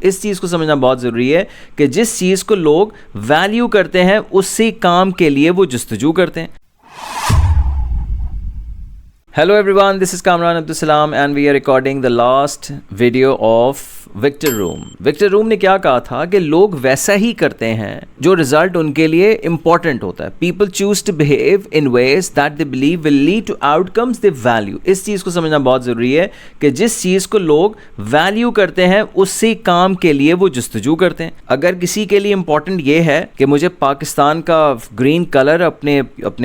इस चीज़ को समझना बहुत ज़रूरी है कि जिस चीज़ को लोग वैल्यू करते हैं उसी काम के लिए वो जस्तजू करते हैं। Hello everyone, this is Kamran Abdul Salam and we are recording the last video of Victor Vroom. Victor Vroom ने क्या कहा था कि लोग वैसा ही करते हैं जो रिजल्ट उनके लिए इंपॉर्टेंट होता है। People choose to behave in ways that they believe will lead to outcomes they value. इस चीज़ को समझना बहुत ज़रूरी है कि जिस चीज़ को लोग वैल्यू करते हैं उसी काम के लिए वो जस्तजू करते हैं। अगर किसी के लिए इंपॉर्टेंट ये है कि मुझे पाकिस्तान का ग्रीन कलर अपने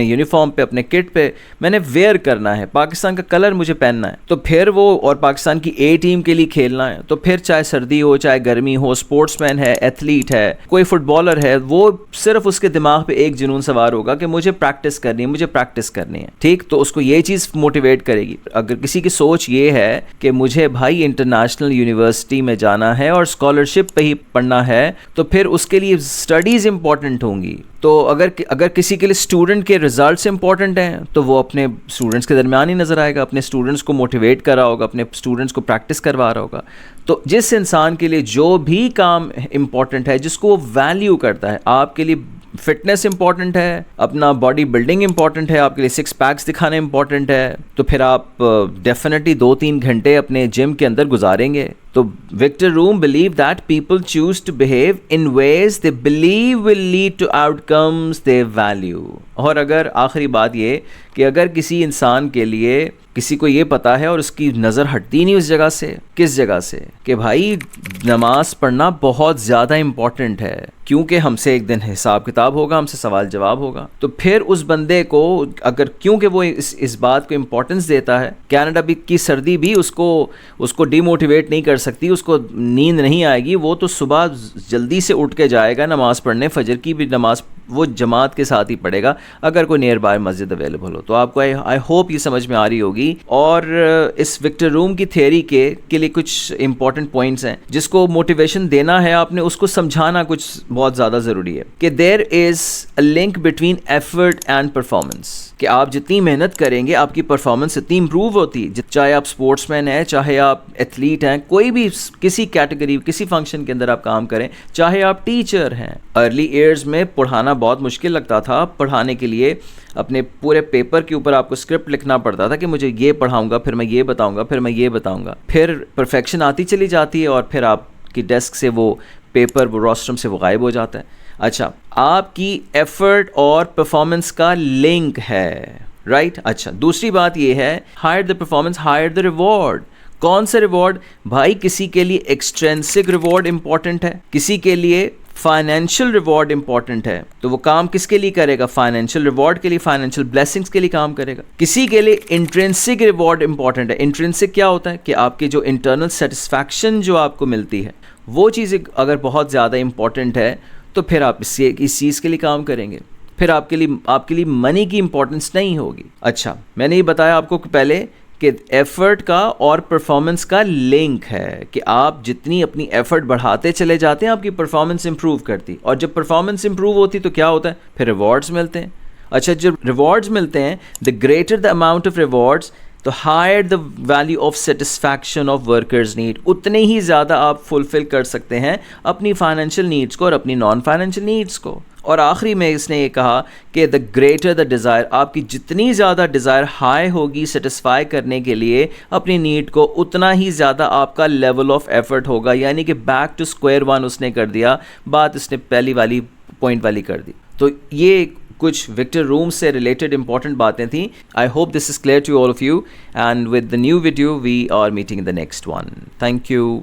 यूनिफॉर्म पे, अपने किट पे मैंने वेयर करना है, पाकिस्तान का कलर मुझे पहनना है, तो फिर वो, और पाकिस्तान की ए टीम के लिए खेलना है, तो फिर चाहे सर्दी हो चाहे गर्मी हो, स्पोर्ट्समैन है, एथलीट है, कोई फुटबॉलर है, वो सिर्फ उसके दिमाग पे एक जुनून सवार होगा कि मुझे प्रैक्टिस करनी है, मुझे प्रैक्टिस करनी है। ठीक, तो उसको ये चीज़ मोटिवेट करेगी। अगर किसी की सोच ये है कि मुझे भाई इंटरनेशनल यूनिवर्सिटी में जाना है और स्कॉलरशिप पे ही पढ़ना है, तो फिर उसके लिए स्टडीज़ इंपॉर्टेंट होंगी। तो अगर किसी के लिए स्टूडेंट के रिजल्ट्स इंपॉर्टेंट हैं तो वो अपने स्टूडेंट्स के दरमियान ही नज़र आएगा, अपने स्टूडेंट्स को मोटिवेट कर रहा होगा, अपने स्टूडेंट्स को प्रैक्टिस करवा रहा होगा। तो जिस इंसान के लिए जो भी काम इंपॉर्टेंट है, जिसको वो वैल्यू करता है, आपके लिए फिटनेस इंपॉर्टेंट है, अपना बॉडी बिल्डिंग इंपॉर्टेंट है, आपके लिए 6 पैक्स दिखाना इंपॉर्टेंट है, तो फिर आप डेफिनेटली 2-3 घंटे अपने जिम के अंदर गुजारेंगे। तो Victor Vroom believe that people choose to behave in ways they believe will lead to outcomes they value. और अगर आखिरी बात ये कि अगर किसी इंसान के लिए, किसी को ये पता है और उसकी नज़र हटती नहीं उस जगह से, किस जगह से, कि भाई नमाज पढ़ना बहुत ज़्यादा इम्पॉर्टेंट है क्योंकि हमसे एक दिन हिसाब किताब होगा, हमसे सवाल जवाब होगा, तो फिर उस बंदे को अगर, क्योंकि वो इस बात को इम्पोर्टेंस देता है, कनाडा की सर्दी भी उसको डिमोटिवेट नहीं कर सकती, उसको नींद नहीं आएगी, वो तो सुबह जल्दी से उठ के जाएगा नमाज़ पढ़ने, फजर की भी नमाज़ वो जमात के साथ ही पढ़ेगा अगर कोई नियर बाय मस्जिद अवेलेबल हो। तो आपको आई होप ये समझ में आ रही होगी। और इस विक्टर रूम की थ्योरी के लिए कुछ इंपॉर्टेंट पॉइंट्स हैं जिसको मोटिवेशन देना है आपने, उसको समझाना कुछ बहुत ज़्यादा ज़रूरी है कि there is a link between effort and performance, कि आप जितनी मेहनत करेंगे आपकी परफॉर्मेंस इतनी इंप्रूव होती है। चाहे आप स्पोर्ट्समैन हैं, चाहे आप एथलीट हैं, कोई भी किसी कैटेगरी, किसी फंक्शन के अंदर आप काम करें, चाहे आप टीचर हैं। अर्ली ईयर्स में पढ़ाना बहुत मुश्किल लगता था। पढ़ाने के लिए अपने पूरे पेपर के ऊपर आपको स्क्रिप्ट लिखना पड़ता था कि मुझे ये पढ़ाऊंगा, फिर मैं ये बताऊंगा, फिर मैं ये बताऊंगा, फिर परफेक्शन आती चली जाती है और फिर आपकी डेस्क से वो पेपर, वो रोस्ट्रम से वो गायब हो जाता है। अच्छा, आपकी एफर्ट और परफॉर्मेंस का लिंक है, राइट? अच्छा, दूसरी बात ये है, higher the performance higher the reward. कौन सा रिवॉर्ड? भाई किसी के लिए एक्सट्रेंसिक रिवॉर्ड इंपॉर्टेंट है, किसी के लिए फाइनेंशियल रिवॉर्ड इंपॉर्टेंट है, तो वो काम किसके लिए करेगा? फाइनेंशियल रिवॉर्ड के लिए, फाइनेंशियल ब्लेसिंग्स के लिए काम करेगा। किसी के लिए इंट्रिंसिक रिवॉर्ड इंपॉर्टेंट है। इंट्रिंसिक क्या होता है? कि आपकी जो इंटरनल सेटिस्फैक्शन जो आपको मिलती है, वो चीज़ अगर बहुत ज़्यादा इंपॉर्टेंट है तो फिर आप इस चीज़ के लिए काम करेंगे, फिर आपके लिए मनी की इंपॉर्टेंस नहीं होगी। अच्छा, मैंने ये बताया आपको पहले कि एफर्ट का और परफॉर्मेंस का लिंक है, कि आप जितनी अपनी एफर्ट बढ़ाते चले जाते हैं आपकी परफॉर्मेंस इंप्रूव करती, और जब परफॉर्मेंस इंप्रूव होती तो क्या होता है? फिर रिवॉर्ड्स मिलते हैं। अच्छा, जब रिवॉर्ड्स मिलते हैं, the greater the amount of rewards, तो higher the value of satisfaction of workers need, उतने ही ज़्यादा आप फुलफिल कर सकते हैं अपनी फाइनेंशियल नीड्स को और अपनी नॉन फाइनेंशियल नीड्स को। और आखिरी में इसने ये कहा कि द ग्रेटर द डिज़ायर, आपकी जितनी ज़्यादा डिज़ायर हाई होगी सेटिस्फाई करने के लिए अपनी नीड को, उतना ही ज़्यादा आपका लेवल ऑफ एफर्ट होगा। यानी कि बैक टू स्क्वायर वन उसने कर दिया, बात इसने पहली वाली पॉइंट वाली कर दी। तो ये कुछ विक्टर रूम से रिलेटेड इंपॉर्टेंट बातें थी। I hope this is clear to all of you, and with the new video we are meeting in the next one. Thank you.